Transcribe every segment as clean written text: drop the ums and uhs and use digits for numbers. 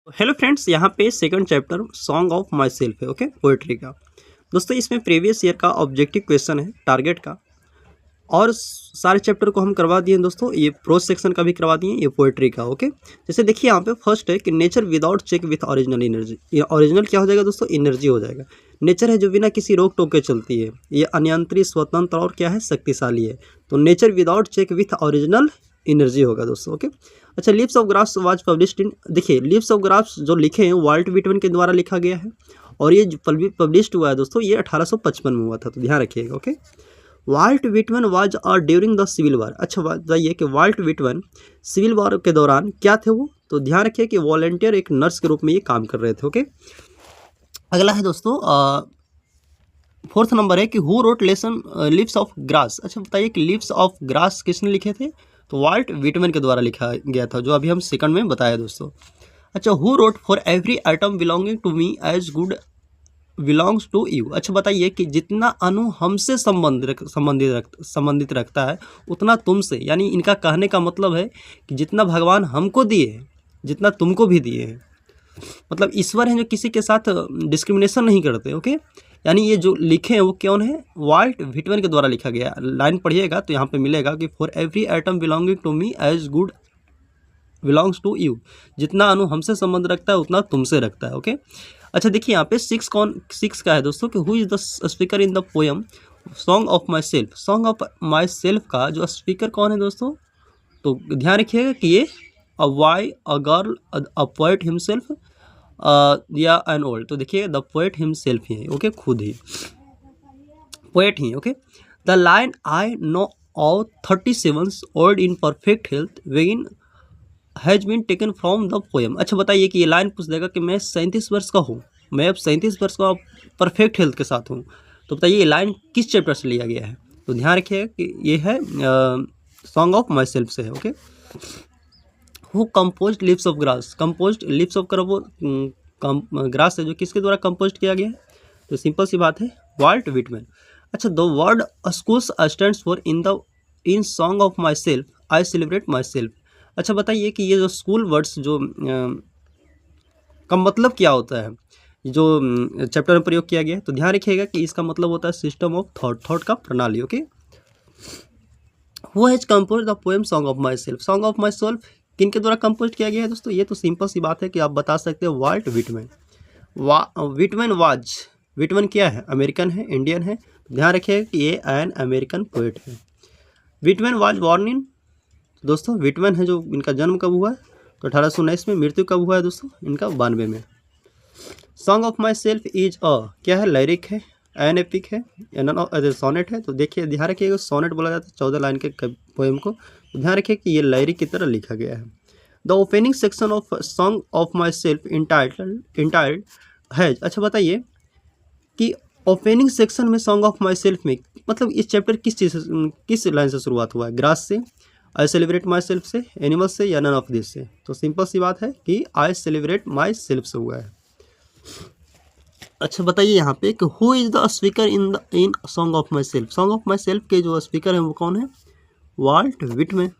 Hello friends, यहाँ पे second chapter song of myself है। ओके, पोएट्री का। दोस्तों इसमें प्रीवियस ईयर का ऑब्जेक्टिव क्वेश्चन है टारगेट का, और सारे चैप्टर को हम करवा दिए हैं दोस्तों। ये प्रोज सेक्शन का भी करवा दिए, ये पोएट्री का। ओके, जैसे देखिए यहाँ पे फर्स्ट है कि nature without check with original energy. ये ओरिजिनल क्या हो जाएगा दोस्तों? एनर्जी हो जाएगा। नेचर है जो बिना किसी रोक टोक के चलती है, ये अनियंत्रित, स्वतंत्र और क्या है, शक्तिशाली है। तो nature without check with original energy होगा दोस्तों। ओके, अच्छा, leaves of grass was published in, देखिए लीव्स ऑफ ग्रास जो लिखे हैं वाल्ट व्हिटमैन के द्वारा लिखा गया है, और ये जो पब्लिश्ड हुआ है दोस्तों ये 1855 में हुआ था, तो ध्यान रखिएगा। Okay, Walt Whitman was during the civil war. अच्छा बताइए कि वाल्ट व्हिटमैन सिविल वॉर के दौरान क्या थे वो? तो ध्यान रखिए कि वॉलंटियर, एक नर्स के रूप में ये काम कर रहे थे। ओके, अगला है दोस्तों फोर्थ नंबर है कि who wrote lesson leaves of grass. अच्छा बताइए कि लीव्स ऑफ ग्रास किसने लिखे थे? तो वाल्ट व्हिटमैन के द्वारा लिखा गया था, जो अभी हम सेकंड में बताया दोस्तों। अच्छा, who wrote for every atom belonging to me as good belongs to you. अच्छा बताइए कि जितना अणु हमसे संबंधित रखता है उतना तुमसे, यानी इनका कहने का मतलब है कि जितना भगवान हमको दिए हैं जितना तुमको भी दिए हैं, मतलब ईश्वर हैं जो किसी के साथ डिस्क्रिमिनेशन नहीं करते। ओके, यानी ये जो लिखे हैं वो कौन है? वाल्ट व्हिटमैन के द्वारा लिखा गया। लाइन पढ़िएगा तो यहाँ पे मिलेगा कि for every atom belonging to me as good belongs to you. जितना अणु हमसे संबंध रखता है उतना तुमसे रखता है। ओके, अच्छा देखिए यहाँ पे सिक्स का है दोस्तों कि who is the speaker in the poem song of myself. Song of myself का जो स्पीकर कौन है दोस्तों? तो ध्यान रखिएगा कि ये a Y, a girl, a poet himself या एन ओल्ड। तो देखिए द पोएट हिमसेल्फ ही है। ओके, खुद ही पोएट ही। Okay, the line I now of 37 old in perfect health वेगिन has been taken from the poem. अच्छा बताइए कि ये लाइन पूछ देगा कि मैं 37 वर्ष का हूँ, मैं अब 37 वर्ष का परफेक्ट हेल्थ के साथ हूँ, तो बताइए ये लाइन किस चैप्टर से लिया गया है? तो ध्यान रखिएगा कि ये है सॉन्ग ऑफ माई सेल्फ से है। Okay, who composed leaves of grass. Composed leaves of grass है जो किसके द्वारा कंपोज्ड किया गया है? तो सिंपल सी बात है, वाल्ट व्हिटमैन। अच्छा, the word schools stands for in song of myself I celebrate my self. अच्छा बताइए कि ये जो स्कूल वर्ड्स जो का मतलब क्या होता है, जो चैप्टर में प्रयोग किया गया है? तो ध्यान रखिएगा कि इसका मतलब होता है सिस्टम ऑफ थॉट का प्रणाली। Okay, who has compose the poem song of myself. Song of my self किनके द्वारा कंपोज किया गया है दोस्तों? ये तो सिंपल सी बात है कि आप बता सकते हो वाल्ट व्हिटमैन। व्हिटमैन क्या है? अमेरिकन है, इंडियन है। ध्यान रखिएगा कि ये एन अमेरिकन पोएट है। व्हिटमैन वाज बॉर्न इन, दोस्तों व्हिटमैन है जो इनका जन्म कब हुआ है? तो 1819 में। मृत्यु कब हुआ है दोस्तों इनका? 92 में। Song of myself is क्या है? लिरिक है, एन एपिक है, सोनेट है। तो देखिए ध्यान रखिएगा, सोनेट बोला जाता है 14 लाइन के पोएम को। तो ध्यान रखिए कि ये लिरिक की तरह लिखा गया है। The opening section of song of myself entitled has. अच्छा बताइए कि ओपनिंग सेक्शन में सॉन्ग ऑफ माई सेल्फ में मतलब इस चैप्टर किस लाइन से शुरुआत हुआ है? ग्रास से, आई सेलिब्रेट माई सेल्फ से, एनिमल से, या नन ऑफ दिस से? तो सिंपल सी बात है कि आई सेलिब्रेट माई सेल्फ से हुआ है। अच्छा बताइए यहाँ पे कि who is the speaker in song of myself. Song of myself के जो स्पीकर हैं वो कौन है? Walt Whitman.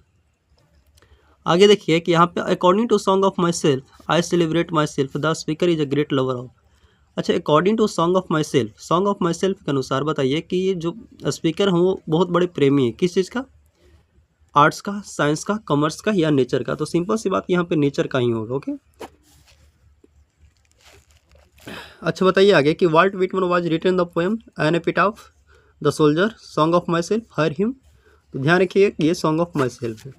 आगे देखिए कि यहाँ पे according to song of myself I celebrate myself the speaker is a great lover of. अच्छा, according to song of myself, song of myself के अनुसार बताइए कि ये जो स्पीकर हैं वो बहुत बड़े प्रेमी है किस चीज़ का? आर्ट्स का, साइंस का, कॉमर्स का, या नेचर का? तो सिंपल सी बात यहाँ पे नेचर का ही होगा। ओके, अच्छा बताइए आगे कि Walt Whitman was written the poem an epitaph the soldier song of myself her him. तो ध्यान रखिए कि ये सॉन्ग ऑफ माई सेल्फ है।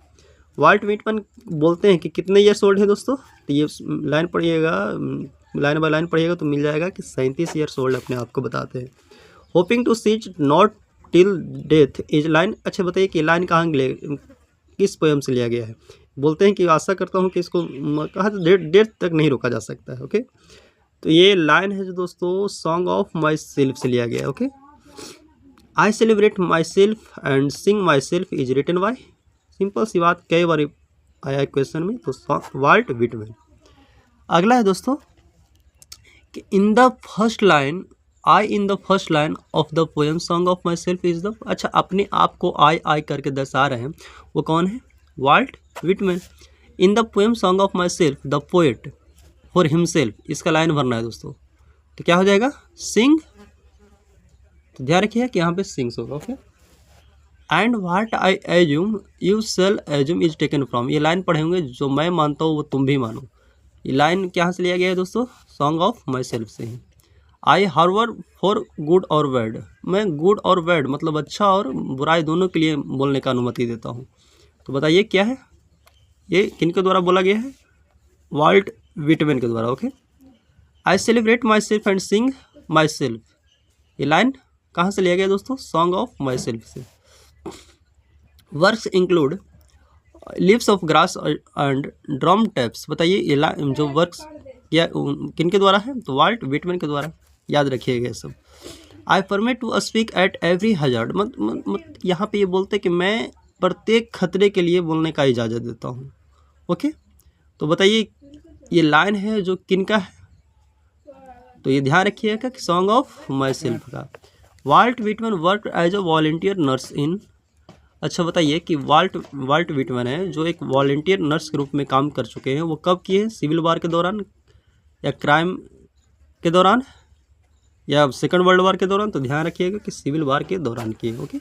वाल्ट व्हिटमैन बोलते हैं कि कितने ईयर्स ओल्ड है दोस्तों? तो ये लाइन पढ़िएगा, लाइन बाय लाइन पढ़िएगा तो मिल जाएगा कि 37 ईयर्स ओल्ड अपने आप को बताते हैं। Hoping to cease not till death is line. अच्छा बताइए कि लाइन कहाँ किस पोएम से लिया गया है? बोलते हैं कि आशा करता हूँ कि इसको कहा तो डेथ तक नहीं रोका जा सकता है। ओके, तो ये लाइन है जो दोस्तों सॉन्ग ऑफ माई सेल्फ से लिया गया है। Okay, I celebrate myself and sing myself is written by, simple सी बात कई बार आया है क्वेश्चन में, तो वाल्ट व्हिटमैन। अगला है दोस्तों कि in the first line of the poem song of myself is the. अच्छा, अपने आप को आई करके दर्शा रहे हैं वो कौन है? Walt Whitman. In the poem song of myself the poet for himself, इसका लाइन भरना है दोस्तों। तो क्या हो जाएगा, सिंग, तो ध्यान रखिए कि यहाँ पे सिंग्स होगा। Okay, and what I assume you shall assume is taken from, ये लाइन पढ़े होंगे, जो मैं मानता हूँ वो तुम भी मानो। ये लाइन कहाँ से लिया गया है दोस्तों, सॉन्ग ऑफ माई सेल्फ से ही। आई हार्वर फॉर गुड और बैड, मैं गुड और बैड मतलब अच्छा और बुराई दोनों के लिए बोलने का अनुमति देता हूँ। तो बताइए क्या है, ये किन के द्वारा बोला गया है, वाल्ट विटमैन के द्वारा। Okay, I celebrate myself and sing my self, ये लाइन कहाँ से लिया गया दोस्तों, सॉन्ग ऑफ माई सेल्फ से। Works include leaves of grass and drum taps, बताइए ये जो वर्क्स या किन के द्वारा है, तो वाल्ट विटमैन के द्वारा, याद रखिएगा सब। I permit to speak at every hazard, मत यहाँ पे ये बोलते कि मैं प्रत्येक खतरे के लिए बोलने का इजाज़त देता हूँ। ओके, तो बताइए ये लाइन है जो किन का है, तो ये ध्यान रखिएगा कि सॉन्ग ऑफ माई सेल्फ का। Walt Whitman work as a volunteer nurse in, अच्छा बताइए कि वाल्ट विटमैन है जो एक वॉलंटियर नर्स के रूप में काम कर चुके हैं, वो कब किए हैं, सिविल वार के दौरान या क्राइम के दौरान या सेकंड वर्ल्ड वार के दौरान, तो ध्यान रखिएगा कि सिविल वार के दौरान किए। ओके।